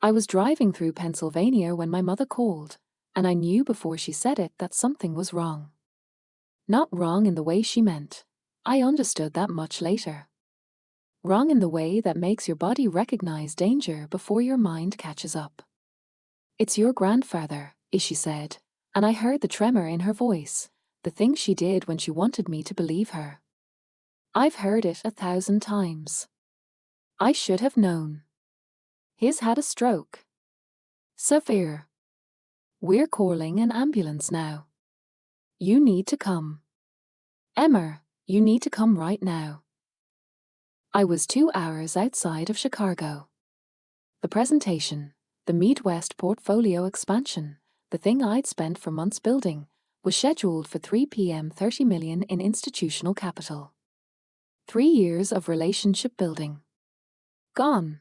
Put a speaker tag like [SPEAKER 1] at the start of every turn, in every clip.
[SPEAKER 1] I was driving through Pennsylvania when my mother called, and I knew before she said it that something was wrong. Not wrong in the way she meant. I understood that much later. Wrong in the way that makes your body recognize danger before your mind catches up. "It's your grandfather," she said, and I heard the tremor in her voice, the thing she did when she wanted me to believe her. I've heard it 1,000 times. I should have known. He's had a stroke. Severe. We're calling an ambulance now. You need to come. Emma, you need to come right now. I was 2 hours outside of Chicago. The presentation, the Midwest portfolio expansion, the thing I'd spent for months building, was scheduled for 3 p.m. 30 million in institutional capital. 3 years of relationship building. Gone.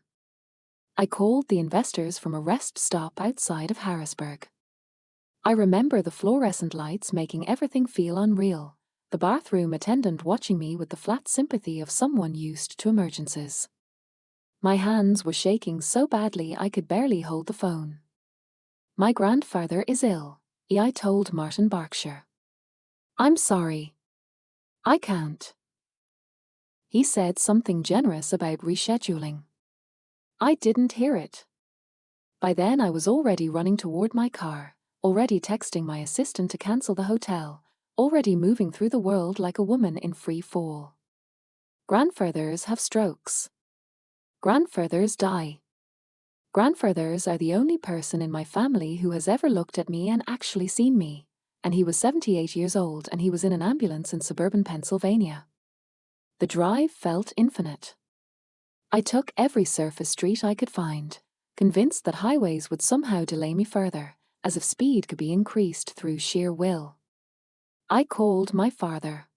[SPEAKER 1] I called the investors from a rest stop outside of Harrisburg. I remember the fluorescent lights making everything feel unreal, the bathroom attendant watching me with the flat sympathy of someone used to emergencies. My hands were shaking so badly I could barely hold the phone. "My grandfather is ill," I told Martin Berkshire. "I'm sorry. I can't." He said something generous about rescheduling. I didn't hear it. By then I was already running toward my car, already texting my assistant to cancel the hotel, already moving through the world like a woman in free fall. Grandfathers have strokes. Grandfathers die. Grandfathers are the only person in my family who has ever looked at me and actually seen me, and he was 78 years old and he was in an ambulance in suburban Pennsylvania. The drive felt infinite. I took every surface street I could find, convinced that highways would somehow delay me further, as if speed could be increased through sheer will. I called my father.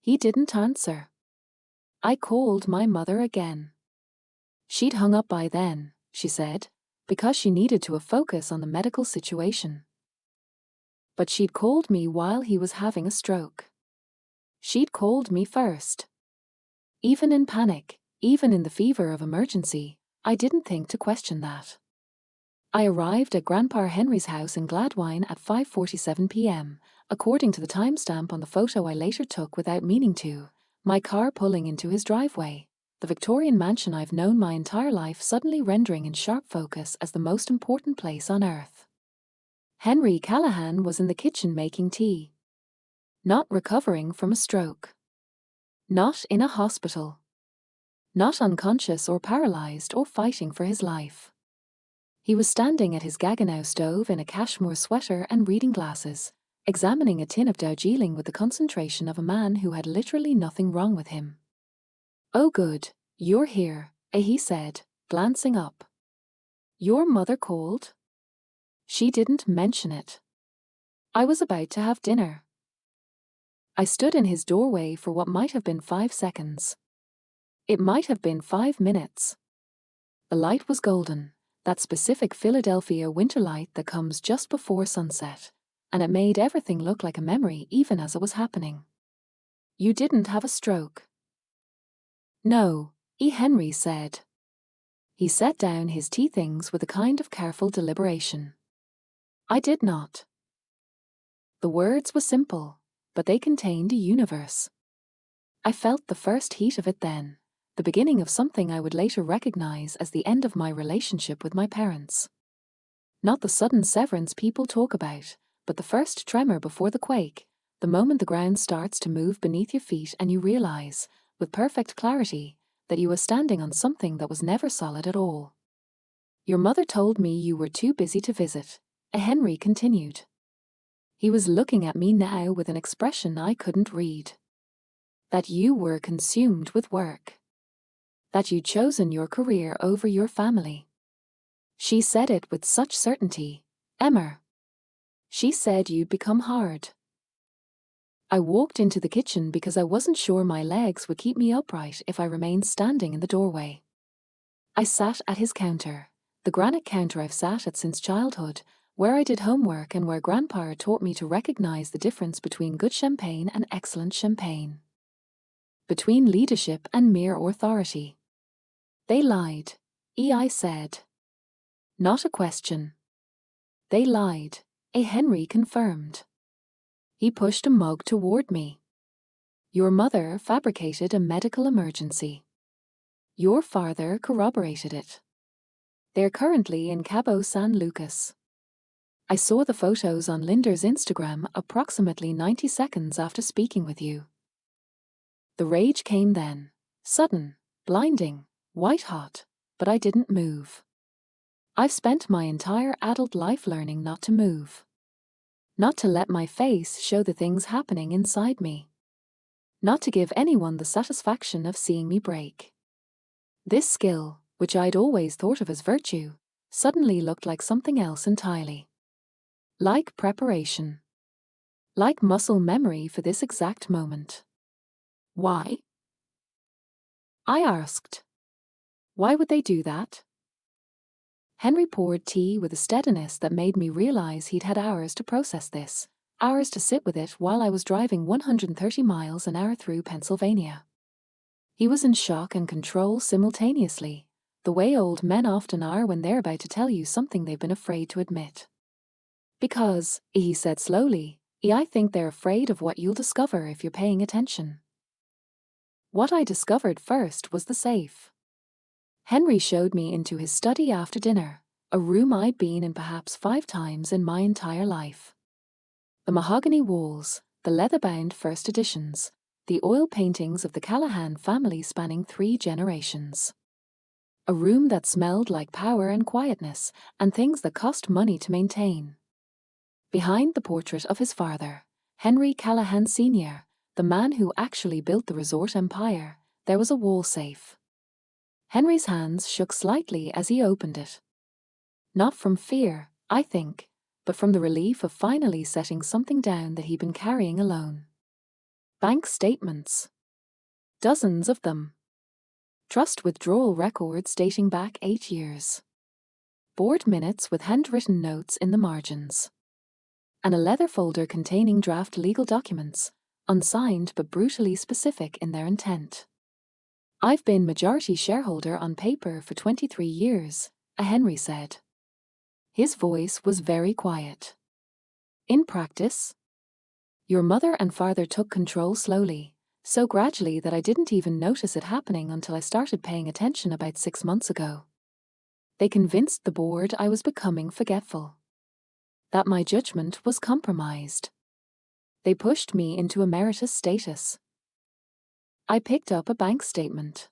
[SPEAKER 1] He didn't answer. I called my mother again. She'd hung up by then, she said, because she needed to focus on the medical situation. But she'd called me while he was having a stroke. She'd called me first. Even in panic, even in the fever of emergency, I didn't think to question that. I arrived at Grandpa Henry's house in Gladwine at 5:47 p.m., according to the timestamp on the photo I later took without meaning to, my car pulling into his driveway, the Victorian mansion I've known my entire life suddenly rendering in sharp focus as the most important place on earth. Henry Callahan was in the kitchen making tea. Not recovering from a stroke. Not in a hospital. Not unconscious or paralyzed or fighting for his life. He was standing at his Gaggenau stove in a cashmere sweater and reading glasses, examining a tin of Darjeeling with the concentration of a man who had literally nothing wrong with him. "Oh good, you're here," he said, glancing up. "Your mother called?" She didn't mention it. I was about to have dinner. I stood in his doorway for what might have been 5 seconds. It might have been 5 minutes. The light was golden, that specific Philadelphia winter light that comes just before sunset, and it made everything look like a memory even as it was happening. "You didn't have a stroke." "No," Henry said. He set down his tea things with a kind of careful deliberation. "I did not." The words were simple, but they contained a universe. I felt the first heat of it then, the beginning of something I would later recognize as the end of my relationship with my parents. Not the sudden severance people talk about, but the first tremor before the quake, the moment the ground starts to move beneath your feet and you realize, with perfect clarity, that you are standing on something that was never solid at all. "Your mother told me you were too busy to visit," Henry continued. He was looking at me now with an expression I couldn't read. "That you were consumed with work. That you'd chosen your career over your family." She said it with such certainty. "Emma. She said you'd become hard." I walked into the kitchen because I wasn't sure my legs would keep me upright if I remained standing in the doorway. I sat at his counter, the granite counter I've sat at since childhood, where I did homework and where Grandpa taught me to recognize the difference between good champagne and excellent champagne. Between leadership and mere authority. "They lied," I said. Not a question. They lied, A. Henry confirmed. He pushed a mug toward me. Your mother fabricated a medical emergency. Your father corroborated it. They're currently in Cabo San Lucas. I saw the photos on Linder's Instagram approximately 90 seconds after speaking with you. The rage came then, sudden, blinding, white-hot, but I didn't move. I've spent my entire adult life learning not to move. Not to let my face show the things happening inside me. Not to give anyone the satisfaction of seeing me break. This skill, which I'd always thought of as virtue, suddenly looked like something else entirely. Like preparation. Like muscle memory for this exact moment. Why? I asked. Why would they do that? Henry poured tea with a steadiness that made me realize he'd had hours to process this, hours to sit with it while I was driving 130 miles an hour through Pennsylvania. He was in shock and control simultaneously, the way old men often are when they're about to tell you something they've been afraid to admit. Because, he said slowly, I think they're afraid of what you'll discover if you're paying attention. What I discovered first was the safe. Henry showed me into his study after dinner, a room I'd been in perhaps 5 times in my entire life. The mahogany walls, the leather-bound first editions, the oil paintings of the Callahan family spanning 3 generations. A room that smelled like power and quietness, and things that cost money to maintain. Behind the portrait of his father, Henry Callahan Sr., the man who actually built the resort empire, there was a wall safe. Henry's hands shook slightly as he opened it. Not from fear, I think, but from the relief of finally setting something down that he'd been carrying alone. Bank statements. Dozens of them. Trust withdrawal records dating back 8 years. Board minutes with handwritten notes in the margins. And a leather folder containing draft legal documents, unsigned but brutally specific in their intent. I've been majority shareholder on paper for 23 years, A. Henry said. His voice was very quiet. In practice, your mother and father took control slowly, so gradually that I didn't even notice it happening until I started paying attention about 6 months ago. They convinced the board I was becoming forgetful. That my judgment was compromised. They pushed me into emeritus status. I picked up a bank statement.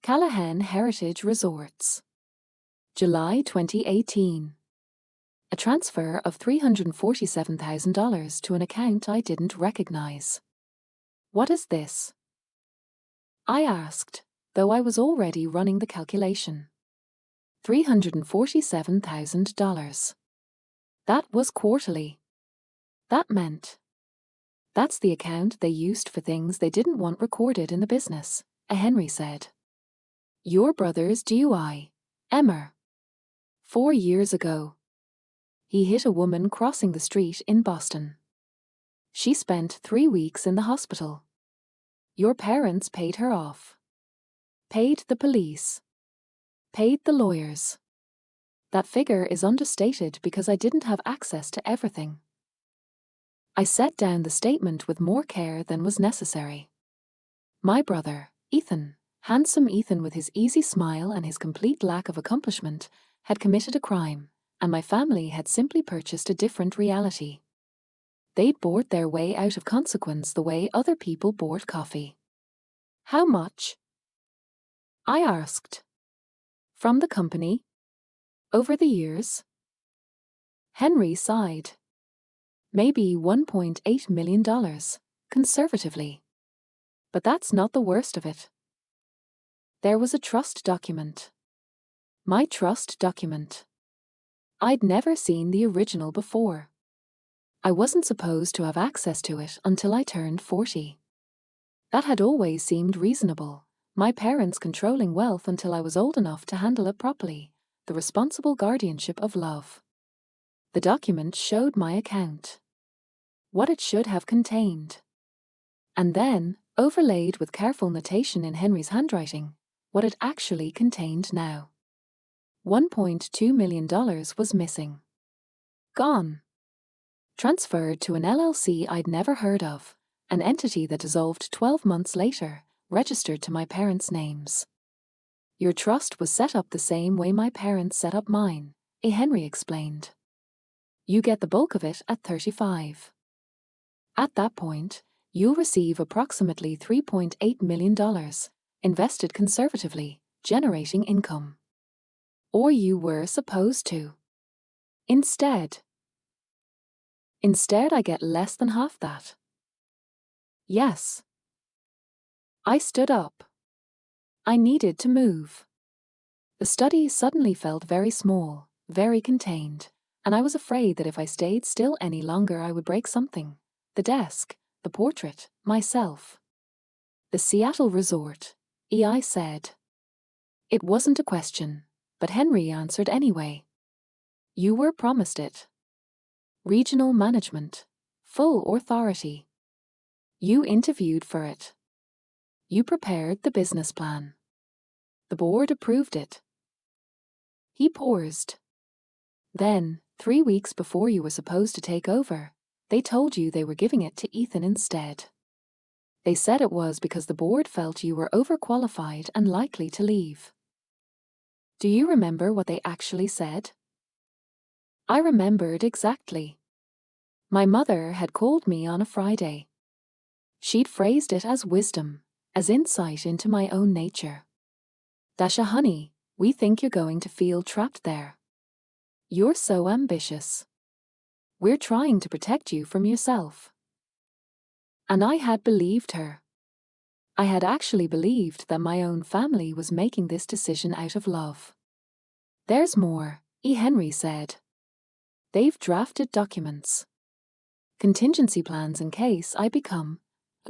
[SPEAKER 1] Callahan Heritage Resorts. July 2018. A transfer of $347,000 to an account I didn't recognize. What is this? I asked, though I was already running the calculation. $347,000. That was quarterly. That meant. That's the account they used for things they didn't want recorded in the business, A. Henry said. Your brother's DUI, Emmer. 4 years ago. He hit a woman crossing the street in Boston. She spent 3 weeks in the hospital. Your parents paid her off. Paid the police. Paid the lawyers. That figure is understated because I didn't have access to everything. I set down the statement with more care than was necessary. My brother, Ethan, handsome Ethan with his easy smile and his complete lack of accomplishment, had committed a crime, and my family had simply purchased a different reality. They'd bought their way out of consequence the way other people bought coffee. How much? I asked. From the company? Over the years? Henry sighed. Maybe $1.8 million, conservatively. But that's not the worst of it. There was a trust document. My trust document. I'd never seen the original before. I wasn't supposed to have access to it until I turned 40. That had always seemed reasonable, my parents controlling wealth until I was old enough to handle it properly, the responsible guardianship of love. The document showed my account. What it should have contained. And then, overlaid with careful notation in Henry's handwriting, what it actually contained now. $1.2 million was missing. Gone. Transferred to an LLC I'd never heard of, an entity that dissolved 12 months later, registered to my parents' names. Your trust was set up the same way my parents set up mine, A. Henry explained. You get the bulk of it at 35. At that point, you'll receive approximately $3.8 million, invested conservatively, generating income. Or you were supposed to. Instead, I get less than half that. Yes. I stood up. I needed to move. The study suddenly felt very small, very contained, and I was afraid that if I stayed still any longer I would break something. The desk, the portrait, myself. The Seattle resort, EI said. It wasn't a question, but Henry answered anyway. You were promised it. Regional management. Full authority. You interviewed for it. You prepared the business plan. The board approved it. He paused. Then, 3 weeks before you were supposed to take over, they told you they were giving it to Ethan instead. They said it was because the board felt you were overqualified and likely to leave. Do you remember what they actually said? I remembered exactly. My mother had called me on a Friday. She'd phrased it as wisdom, as insight into my own nature. Dasha honey, we think you're going to feel trapped there. You're so ambitious. We're trying to protect you from yourself. And I had believed her. I had actually believed that my own family was making this decision out of love. There's more, E. Henry said. They've drafted documents. Contingency plans in case I become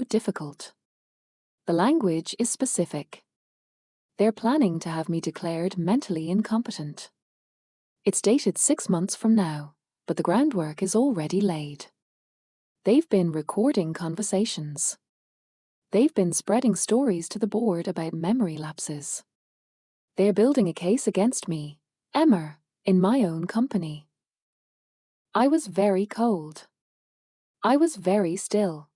[SPEAKER 1] difficult. The language is specific. They're planning to have me declared mentally incompetent. It's dated 6 months from now, but the groundwork is already laid. They've been recording conversations. They've been spreading stories to the board about memory lapses. They're building a case against me, Emma, in my own company. I was very cold. I was very still.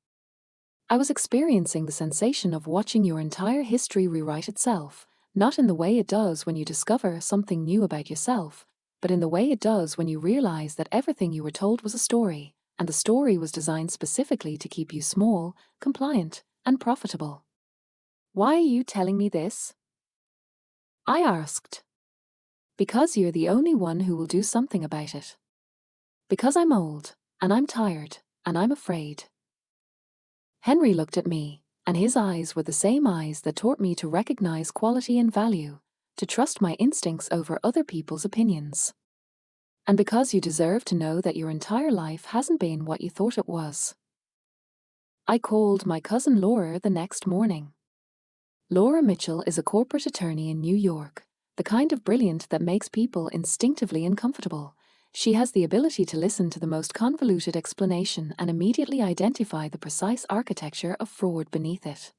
[SPEAKER 1] I was experiencing the sensation of watching your entire history rewrite itself, not in the way it does when you discover something new about yourself, but in the way it does when you realize that everything you were told was a story, and the story was designed specifically to keep you small, compliant, and profitable. Why are you telling me this? I asked. Because you're the only one who will do something about it. Because I'm old, and I'm tired, and I'm afraid. Henry looked at me, and his eyes were the same eyes that taught me to recognize quality and value, to trust my instincts over other people's opinions. And because you deserve to know that your entire life hasn't been what you thought it was. I called my cousin Laura the next morning. Laura Mitchell is a corporate attorney in New York, the kind of brilliant that makes people instinctively uncomfortable. She has the ability to listen to the most convoluted explanation and immediately identify the precise architecture of fraud beneath it.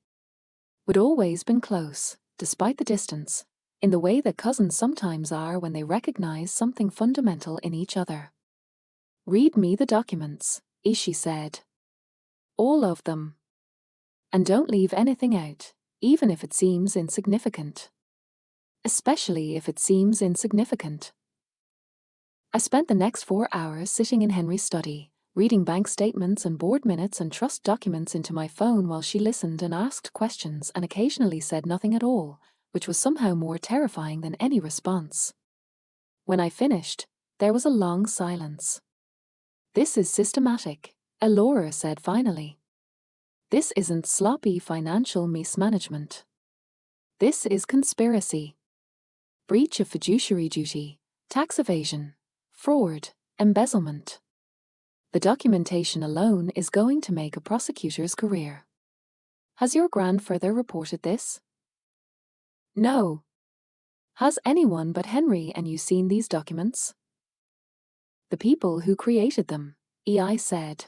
[SPEAKER 1] We'd always been close, despite the distance, in the way that cousins sometimes are when they recognize something fundamental in each other. Read me the documents, she said. All of them. And don't leave anything out, even if it seems insignificant. Especially if it seems insignificant. I spent the next 4 hours sitting in Henry's study, reading bank statements and board minutes and trust documents into my phone while she listened and asked questions and occasionally said nothing at all, which was somehow more terrifying than any response. When I finished, there was a long silence. This is systematic, Laura said finally. This isn't sloppy financial mismanagement. This is conspiracy. Breach of fiduciary duty, tax evasion, fraud, embezzlement. The documentation alone is going to make a prosecutor's career. Has your grandfather reported this? No. Has anyone but Henry and you seen these documents? The people who created them, EI said.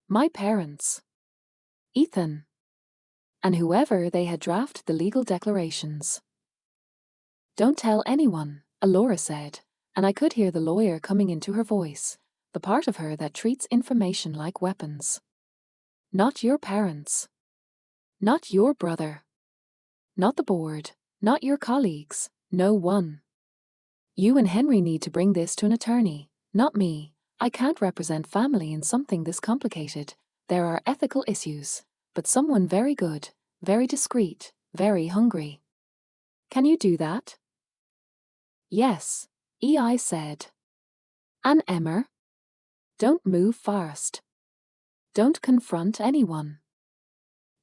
[SPEAKER 1] My parents. Ethan. And whoever they had drafted the legal declarations. Don't tell anyone, Alora said, and I could hear the lawyer coming into her voice, the part of her that treats information like weapons. Not your parents. Not your brother. Not the board. Not your colleagues. No one. You and Henry need to bring this to an attorney, not me. I can't represent family in something this complicated. There are ethical issues, but someone very good, very discreet, very hungry. Can you do that? Yes, EI said. And Emmer? Don't move fast. Don't confront anyone.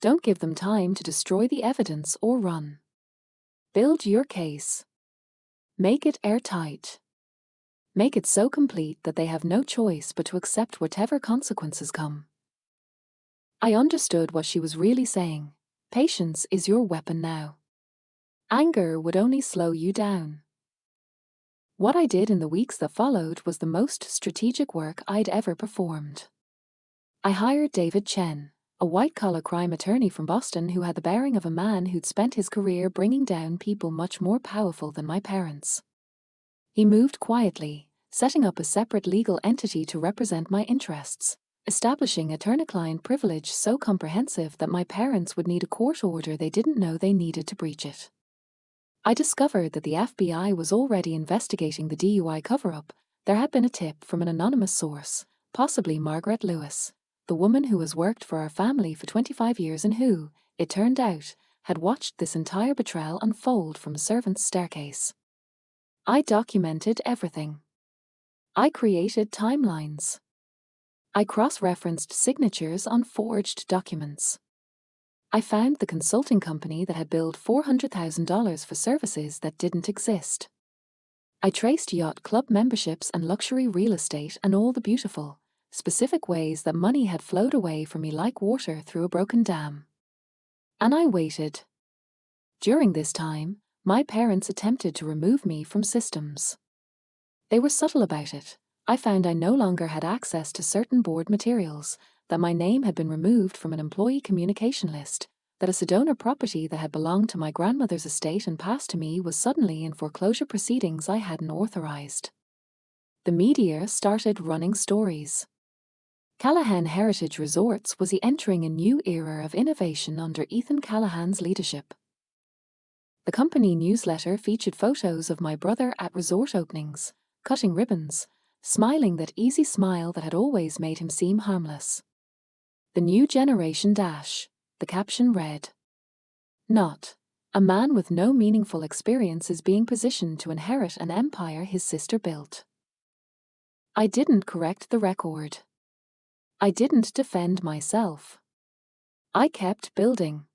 [SPEAKER 1] Don't give them time to destroy the evidence or run. Build your case. Make it airtight. Make it so complete that they have no choice but to accept whatever consequences come. I understood what she was really saying. Patience is your weapon now. Anger would only slow you down. What I did in the weeks that followed was the most strategic work I'd ever performed. I hired David Chen, a white-collar crime attorney from Boston who had the bearing of a man who'd spent his career bringing down people much more powerful than my parents. He moved quietly, setting up a separate legal entity to represent my interests, establishing attorney-client privilege so comprehensive that my parents would need a court order they didn't know they needed to breach it. I discovered that the FBI was already investigating the DUI cover-up. There had been a tip from an anonymous source, possibly Margaret Lewis, the woman who has worked for our family for 25 years and who, it turned out, had watched this entire betrayal unfold from a servant's staircase. I documented everything. I created timelines. I cross-referenced signatures on forged documents. I found the consulting company that had billed $400,000 for services that didn't exist. I traced yacht club memberships and luxury real estate and all the beautiful, specific ways that money had flowed away from me like water through a broken dam. And I waited. During this time, my parents attempted to remove me from systems. They were subtle about it. I found I no longer had access to certain board materials, that my name had been removed from an employee communication list, that a Sedona property that had belonged to my grandmother's estate and passed to me was suddenly in foreclosure proceedings I hadn't authorized. The media started running stories. Callahan Heritage Resorts was entering a new era of innovation under Ethan Callahan's leadership. The company newsletter featured photos of my brother at resort openings, cutting ribbons, smiling that easy smile that had always made him seem harmless. The new generation dash, the caption read, "Not. A man with no meaningful experience is being positioned to inherit an empire his sister built." I didn't correct the record. I didn't defend myself. I kept building.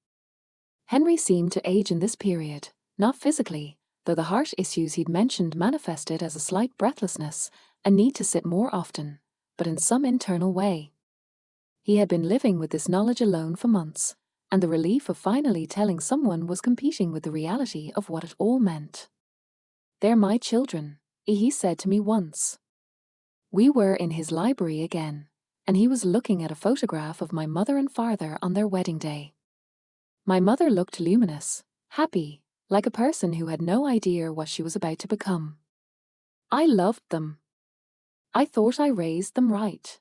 [SPEAKER 1] Henry seemed to age in this period, not physically, though the heart issues he'd mentioned manifested as a slight breathlessness, a need to sit more often, but in some internal way. He had been living with this knowledge alone for months, and the relief of finally telling someone was competing with the reality of what it all meant. "They're my children," he said to me once. We were in his library again, and he was looking at a photograph of my mother and father on their wedding day. My mother looked luminous, happy, like a person who had no idea what she was about to become. I loved them. I thought I raised them right.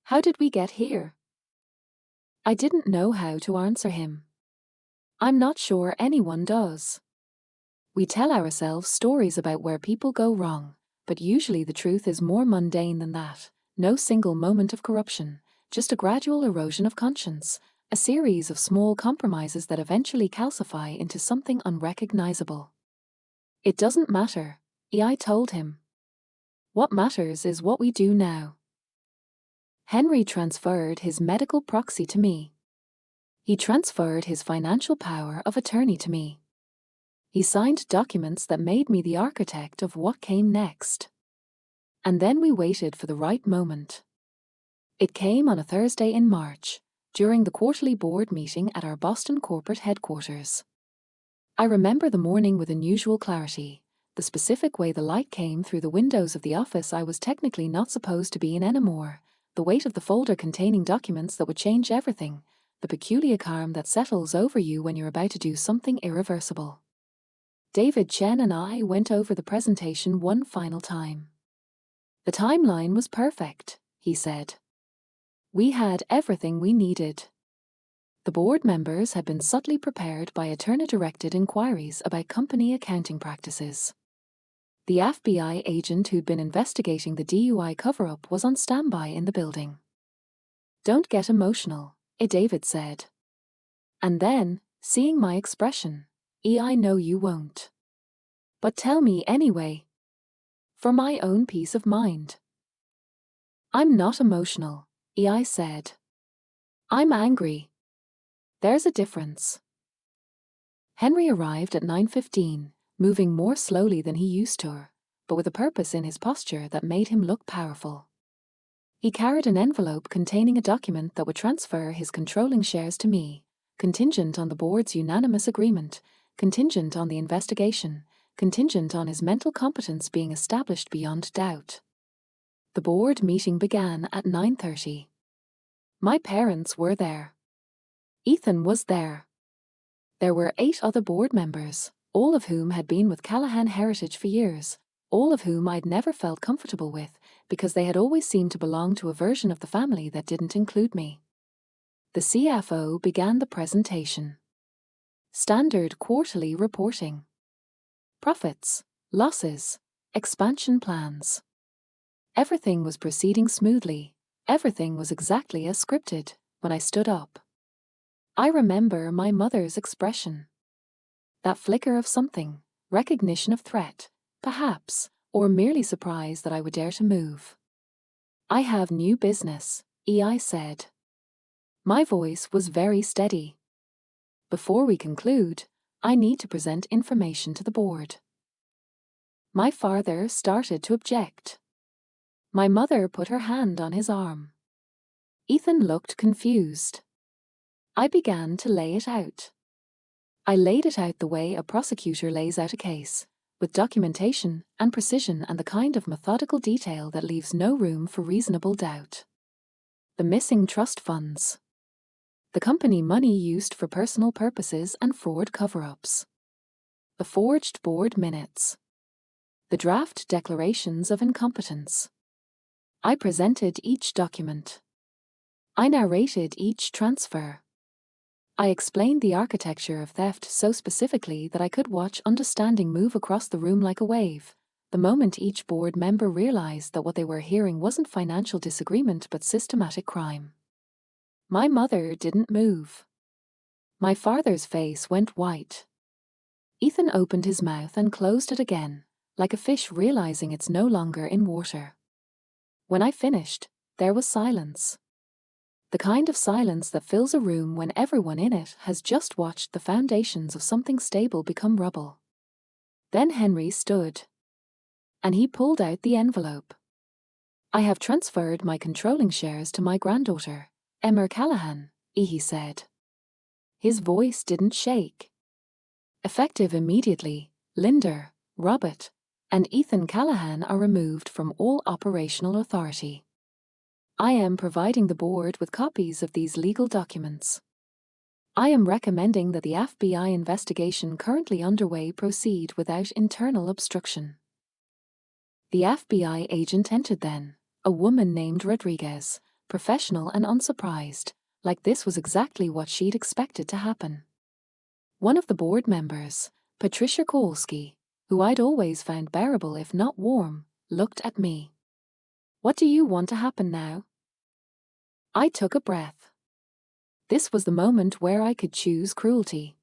[SPEAKER 1] How did we get here? I didn't know how to answer him. I'm not sure anyone does. We tell ourselves stories about where people go wrong, but usually the truth is more mundane than that. No single moment of corruption, just a gradual erosion of conscience, a series of small compromises that eventually calcify into something unrecognizable. It doesn't matter, I told him. What matters is what we do now. Henry transferred his medical proxy to me. He transferred his financial power of attorney to me. He signed documents that made me the architect of what came next. And then we waited for the right moment. It came on a Thursday in March, during the quarterly board meeting at our Boston corporate headquarters. I remember the morning with unusual clarity, the specific way the light came through the windows of the office I was technically not supposed to be in anymore, the weight of the folder containing documents that would change everything, the peculiar calm that settles over you when you're about to do something irreversible. David Chen and I went over the presentation one final time. The timeline was perfect, he said. We had everything we needed. The board members had been subtly prepared by attorney-directed inquiries about company accounting practices. The FBI agent who'd been investigating the DUI cover-up was on standby in the building. Don't get emotional, David said. And then, seeing my expression, I know you won't. But tell me anyway. For my own peace of mind. I'm not emotional, I said. I'm angry. There's a difference. Henry arrived at 9:15, moving more slowly than he used to, but with a purpose in his posture that made him look powerful. He carried an envelope containing a document that would transfer his controlling shares to me, contingent on the board's unanimous agreement, contingent on the investigation, contingent on his mental competence being established beyond doubt. The board meeting began at 9:30. My parents were there. Ethan was there. There were 8 other board members, all of whom had been with Callahan Heritage for years, all of whom I'd never felt comfortable with because they had always seemed to belong to a version of the family that didn't include me. The CFO began the presentation. Standard quarterly reporting. Profits, losses, expansion plans. Everything was proceeding smoothly. Everything was exactly as scripted when I stood up. I remember my mother's expression. That flicker of something, recognition of threat, perhaps, or merely surprise that I would dare to move. I have new business, I said. My voice was very steady. Before we conclude, I need to present information to the board. My father started to object. My mother put her hand on his arm. Ethan looked confused. I began to lay it out. I laid it out the way a prosecutor lays out a case, with documentation and precision and the kind of methodical detail that leaves no room for reasonable doubt. The missing trust funds. The company money used for personal purposes and fraud cover-ups. The forged board minutes. The draft declarations of incompetence. I presented each document. I narrated each transfer. I explained the architecture of theft so specifically that I could watch understanding move across the room like a wave, the moment each board member realized that what they were hearing wasn't financial disagreement but systematic crime. My mother didn't move. My father's face went white. Ethan opened his mouth and closed it again, like a fish realizing it's no longer in water. When I finished, there was silence. The kind of silence that fills a room when everyone in it has just watched the foundations of something stable become rubble. Then Henry stood. And he pulled out the envelope. I have transferred my controlling shares to my granddaughter, Emma Callahan, he said. His voice didn't shake. Effective immediately, Linda, Robert, and Ethan Callahan are removed from all operational authority. I am providing the board with copies of these legal documents. I am recommending that the FBI investigation currently underway proceed without internal obstruction. The FBI agent entered then, a woman named Rodriguez, professional and unsurprised, like this was exactly what she'd expected to happen. One of the board members, Patricia Kowalski, who I'd always found bearable if not warm, looked at me. What do you want to happen now? I took a breath. This was the moment where I could choose cruelty.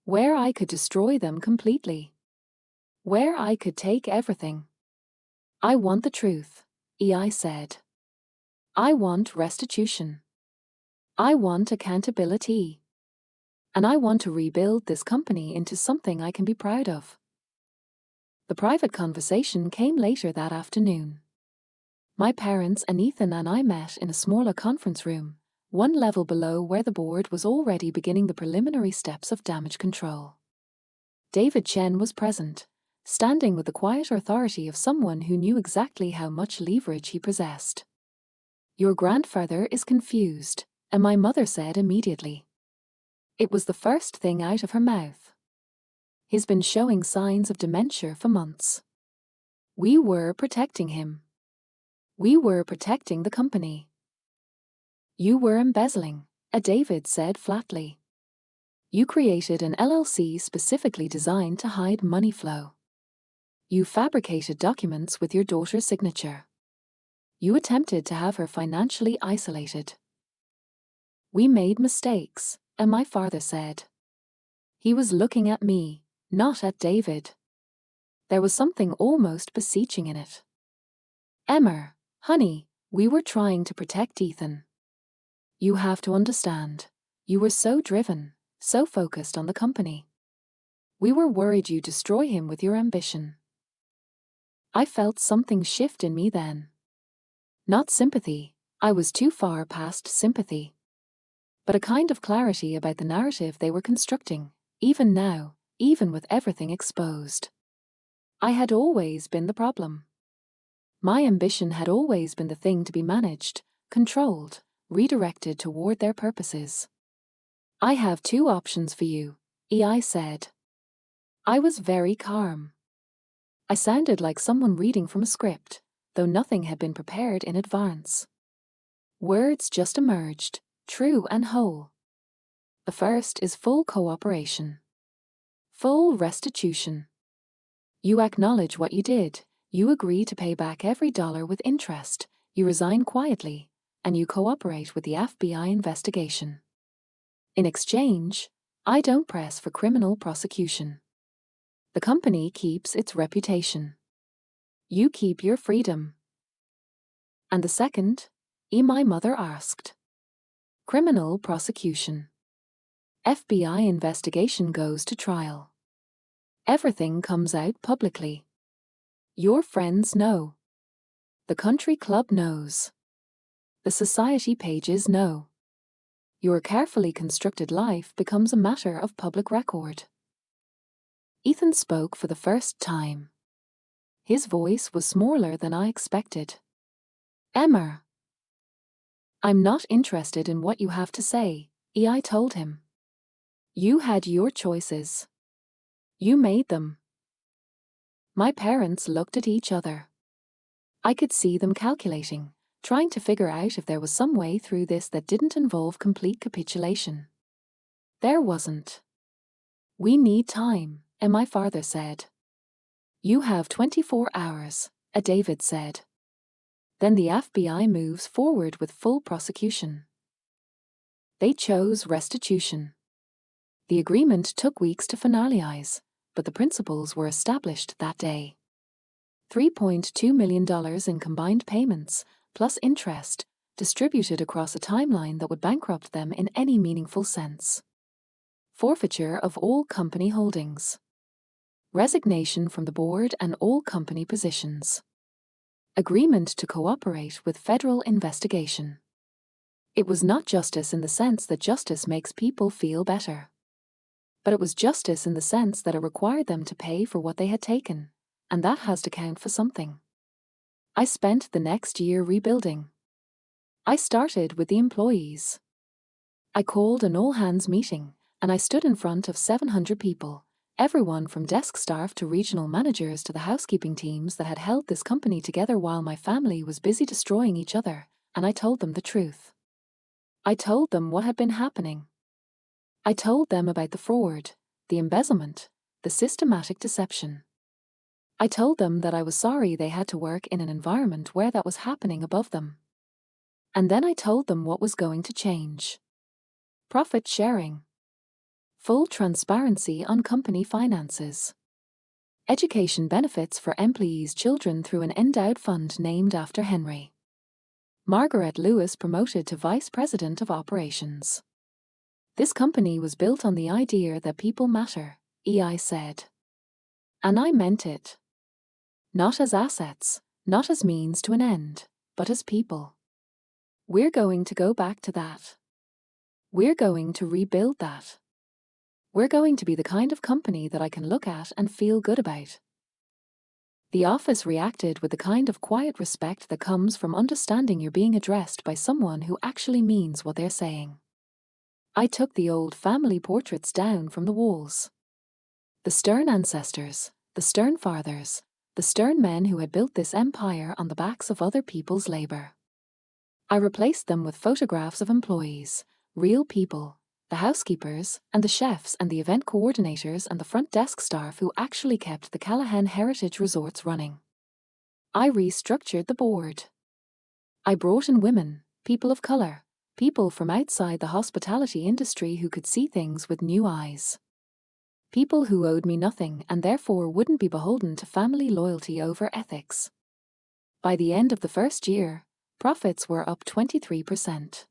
[SPEAKER 1] Where I could destroy them completely. Where I could take everything. I want the truth, I said. I want restitution. I want accountability. And I want to rebuild this company into something I can be proud of. The private conversation came later that afternoon. My parents and Ethan and I met in a smaller conference room, one level below where the board was already beginning the preliminary steps of damage control. David Chen was present, standing with the quiet authority of someone who knew exactly how much leverage he possessed. Your grandfather is confused, and my mother said immediately. It was the first thing out of her mouth. He's been showing signs of dementia for months. We were protecting him. We were protecting the company. You were embezzling, David said flatly. You created an LLC specifically designed to hide money flow. You fabricated documents with your daughter's signature. You attempted to have her financially isolated. We made mistakes, my father said. He was looking at me, not at David. There was something almost beseeching in it. Emma, honey, we were trying to protect Ethan. You have to understand. You were so driven, so focused on the company. We were worried you'd destroy him with your ambition. I felt something shift in me then. Not sympathy, I was too far past sympathy. But a kind of clarity about the narrative they were constructing, even now, even with everything exposed. I had always been the problem. My ambition had always been the thing to be managed, controlled, redirected toward their purposes. I have two options for you, I said. I was very calm. I sounded like someone reading from a script, though nothing had been prepared in advance. Words just emerged, true and whole. The first is full cooperation. Full restitution. You acknowledge what you did, you agree to pay back every dollar with interest, you resign quietly, and you cooperate with the FBI investigation. In exchange, I don't press for criminal prosecution. The company keeps its reputation. You keep your freedom. And the second, my mother asked. Criminal prosecution. FBI investigation goes to trial. Everything comes out publicly. Your friends know. The country club knows. The society pages know. Your carefully constructed life becomes a matter of public record. Ethan spoke for the first time. His voice was smaller than I expected. Emma. I'm not interested in what you have to say, I told him. You had your choices. You made them. My parents looked at each other. I could see them calculating, trying to figure out if there was some way through this that didn't involve complete capitulation. There wasn't. We need time, my father said. You have 24 hours, David said. Then the FBI moves forward with full prosecution. They chose restitution. The agreement took weeks to finalize, but the principles were established that day. $3.2 million in combined payments, plus interest, distributed across a timeline that would bankrupt them in any meaningful sense. Forfeiture of all company holdings. Resignation from the board and all company positions. Agreement to cooperate with federal investigation. It was not justice in the sense that justice makes people feel better. But it was justice in the sense that it required them to pay for what they had taken, and that has to count for something. I spent the next year rebuilding. I started with the employees. I called an all-hands meeting, and I stood in front of 700 people, everyone from desk staff to regional managers to the housekeeping teams that had held this company together while my family was busy destroying each other, and I told them the truth. I told them what had been happening. I told them about the fraud, the embezzlement, the systematic deception. I told them that I was sorry they had to work in an environment where that was happening above them. And then I told them what was going to change. Profit sharing. Full transparency on company finances. Education benefits for employees' children through an endowed fund named after Henry. Margaret Lewis promoted to Vice President of Operations. This company was built on the idea that people matter, I said. And I meant it. Not as assets, not as means to an end, but as people. We're going to go back to that. We're going to rebuild that. We're going to be the kind of company that I can look at and feel good about. The office reacted with the kind of quiet respect that comes from understanding you're being addressed by someone who actually means what they're saying. I took the old family portraits down from the walls. The stern ancestors, the stern fathers, the stern men who had built this empire on the backs of other people's labor. I replaced them with photographs of employees, real people, the housekeepers and the chefs and the event coordinators and the front desk staff who actually kept the Callahan Heritage Resorts running. I restructured the board. I brought in women, people of color, people from outside the hospitality industry who could see things with new eyes. People who owed me nothing and therefore wouldn't be beholden to family loyalty over ethics. By the end of the first year, profits were up 23%.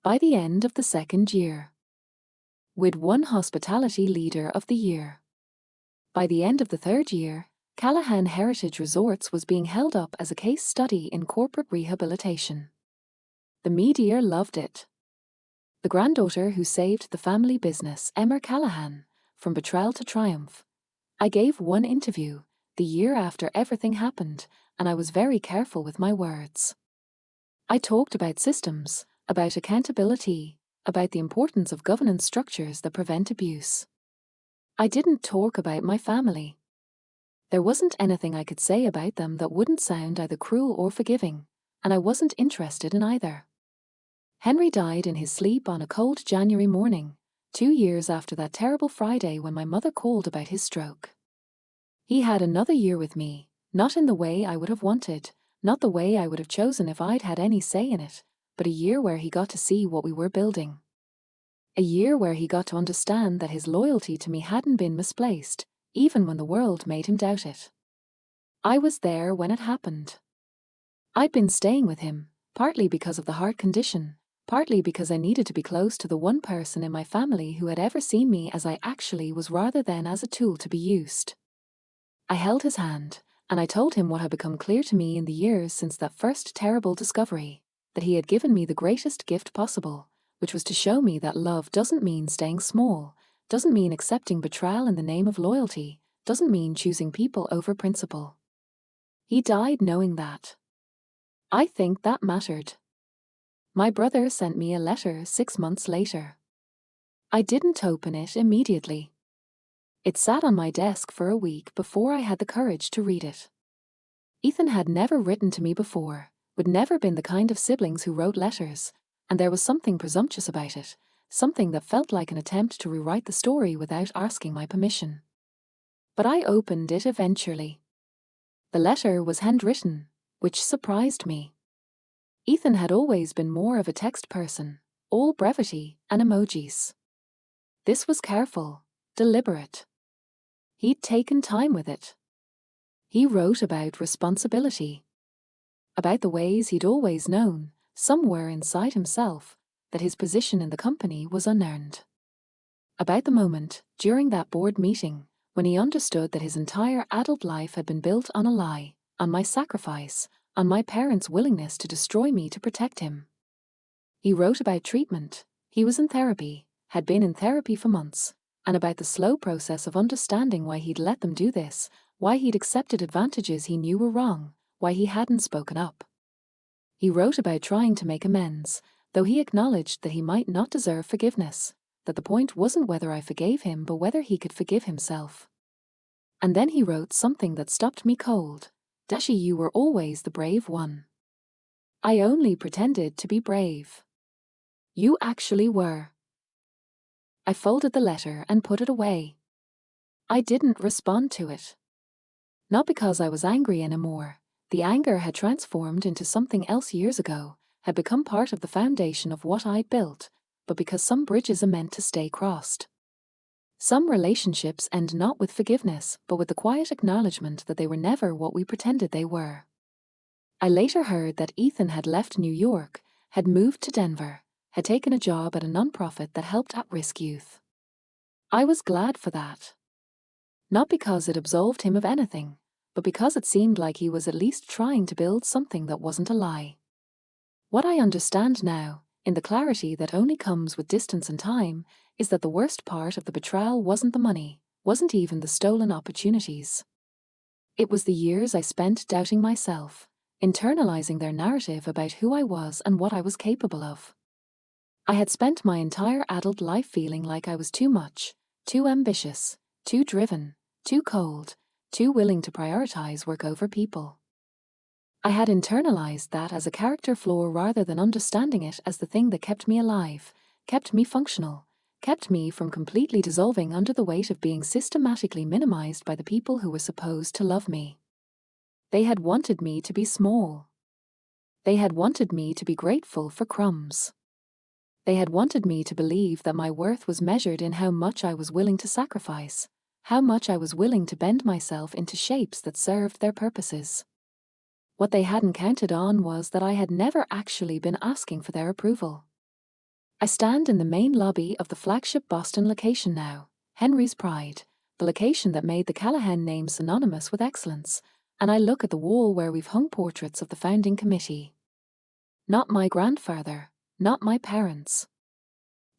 [SPEAKER 1] By the end of the second year, we'd won Hospitality Leader of the Year. By the end of the third year, Callahan Heritage Resorts was being held up as a case study in corporate rehabilitation. The media loved it. The granddaughter who saved the family business, Emma Callahan, from betrayal to triumph. I gave one interview, the year after everything happened, and I was very careful with my words. I talked about systems, about accountability, about the importance of governance structures that prevent abuse. I didn't talk about my family. There wasn't anything I could say about them that wouldn't sound either cruel or forgiving, and I wasn't interested in either. Henry died in his sleep on a cold January morning, 2 years after that terrible Friday when my mother called about his stroke. He had another year with me, not in the way I would have wanted, not the way I would have chosen if I'd had any say in it, but a year where he got to see what we were building. A year where he got to understand that his loyalty to me hadn't been misplaced, even when the world made him doubt it. I was there when it happened. I'd been staying with him, partly because of the heart condition, partly because I needed to be close to the one person in my family who had ever seen me as I actually was rather than as a tool to be used. I held his hand, and I told him what had become clear to me in the years since that first terrible discovery, that he had given me the greatest gift possible, which was to show me that love doesn't mean staying small, doesn't mean accepting betrayal in the name of loyalty, doesn't mean choosing people over principle. He died knowing that. I think that mattered. My brother sent me a letter 6 months later. I didn't open it immediately. It sat on my desk for a week before I had the courage to read it. Ethan had never written to me before, would never been the kind of siblings who wrote letters, and there was something presumptuous about it, something that felt like an attempt to rewrite the story without asking my permission. But I opened it eventually. The letter was handwritten, which surprised me. Ethan had always been more of a text person, all brevity and emojis. This was careful, deliberate. He'd taken time with it. He wrote about responsibility, about the ways he'd always known, somewhere inside himself, that his position in the company was unearned. About the moment, during that board meeting, when he understood that his entire adult life had been built on a lie, on my sacrifice, on my parents' willingness to destroy me to protect him. He wrote about treatment. He was in therapy, had been in therapy for months, and about the slow process of understanding why he'd let them do this, why he'd accepted advantages he knew were wrong, why he hadn't spoken up. He wrote about trying to make amends, though he acknowledged that he might not deserve forgiveness, that the point wasn't whether I forgave him but whether he could forgive himself. And then he wrote something that stopped me cold. Dashi, you were always the brave one. I only pretended to be brave. You actually were. I folded the letter and put it away. I didn't respond to it. Not because I was angry anymore. The anger had transformed into something else years ago, had become part of the foundation of what I'd built, but because some bridges are meant to stay crossed. Some relationships end not with forgiveness, but with the quiet acknowledgement that they were never what we pretended they were. I later heard that Ethan had left New York, had moved to Denver, had taken a job at a nonprofit that helped at-risk youth. I was glad for that. Not because it absolved him of anything, but because it seemed like he was at least trying to build something that wasn't a lie. What I understand now, in the clarity that only comes with distance and time, is that the worst part of the betrayal wasn't the money, wasn't even the stolen opportunities. It was the years I spent doubting myself, internalizing their narrative about who I was and what I was capable of. I had spent my entire adult life feeling like I was too much, too ambitious, too driven, too cold, too willing to prioritize work over people. I had internalized that as a character flaw rather than understanding it as the thing that kept me alive, kept me functional, kept me from completely dissolving under the weight of being systematically minimized by the people who were supposed to love me. They had wanted me to be small. They had wanted me to be grateful for crumbs. They had wanted me to believe that my worth was measured in how much I was willing to sacrifice, how much I was willing to bend myself into shapes that served their purposes. What they hadn't counted on was that I had never actually been asking for their approval. I stand in the main lobby of the flagship Boston location now, Henry's Pride, the location that made the Callahan name synonymous with excellence, and I look at the wall where we've hung portraits of the founding committee. Not my grandfather, not my parents.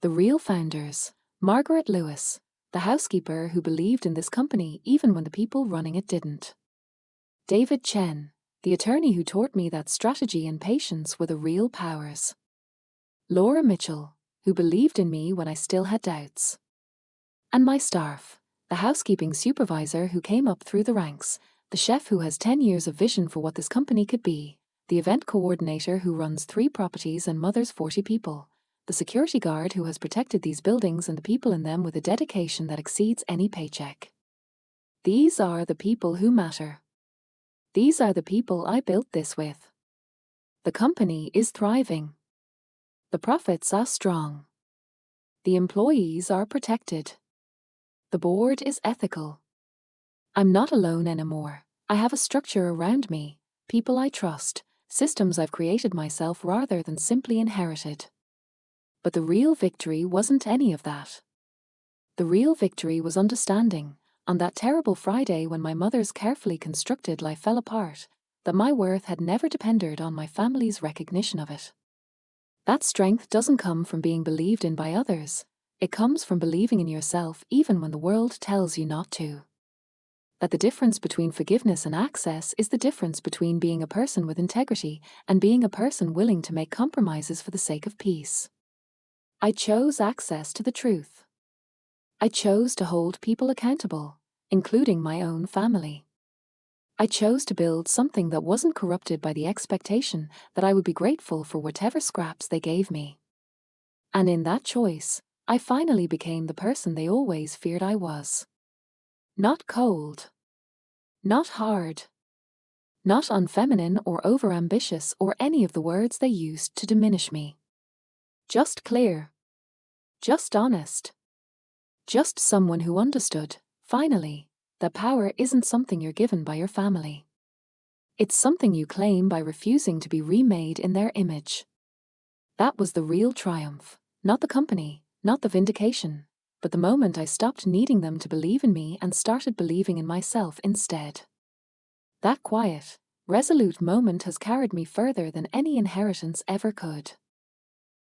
[SPEAKER 1] The real founders, Margaret Lewis, the housekeeper who believed in this company even when the people running it didn't. David Chen, the attorney who taught me that strategy and patience were the real powers. Laura Mitchell, who believed in me when I still had doubts. And my staff, the housekeeping supervisor who came up through the ranks, the chef who has 10 years of vision for what this company could be, the event coordinator who runs 3 properties and mothers 40 people, the security guard who has protected these buildings and the people in them with a dedication that exceeds any paycheck. These are the people who matter. These are the people I built this with. The company is thriving. The profits are strong. The employees are protected. The board is ethical. I'm not alone anymore. I have a structure around me, people I trust, systems I've created myself rather than simply inherited. But the real victory wasn't any of that. The real victory was understanding, on that terrible Friday when my mother's carefully constructed life fell apart, that my worth had never depended on my family's recognition of it. That strength doesn't come from being believed in by others. It comes from believing in yourself even when the world tells you not to. That the difference between forgiveness and access is the difference between being a person with integrity and being a person willing to make compromises for the sake of peace. I chose access to the truth. I chose to hold people accountable, including my own family. I chose to build something that wasn't corrupted by the expectation that I would be grateful for whatever scraps they gave me. And in that choice, I finally became the person they always feared I was. Not cold. Not hard. Not unfeminine or overambitious or any of the words they used to diminish me. Just clear. Just honest. Just someone who understood, finally, that power isn't something you're given by your family. It's something you claim by refusing to be remade in their image. That was the real triumph, not the company, not the vindication, but the moment I stopped needing them to believe in me and started believing in myself instead. That quiet, resolute moment has carried me further than any inheritance ever could.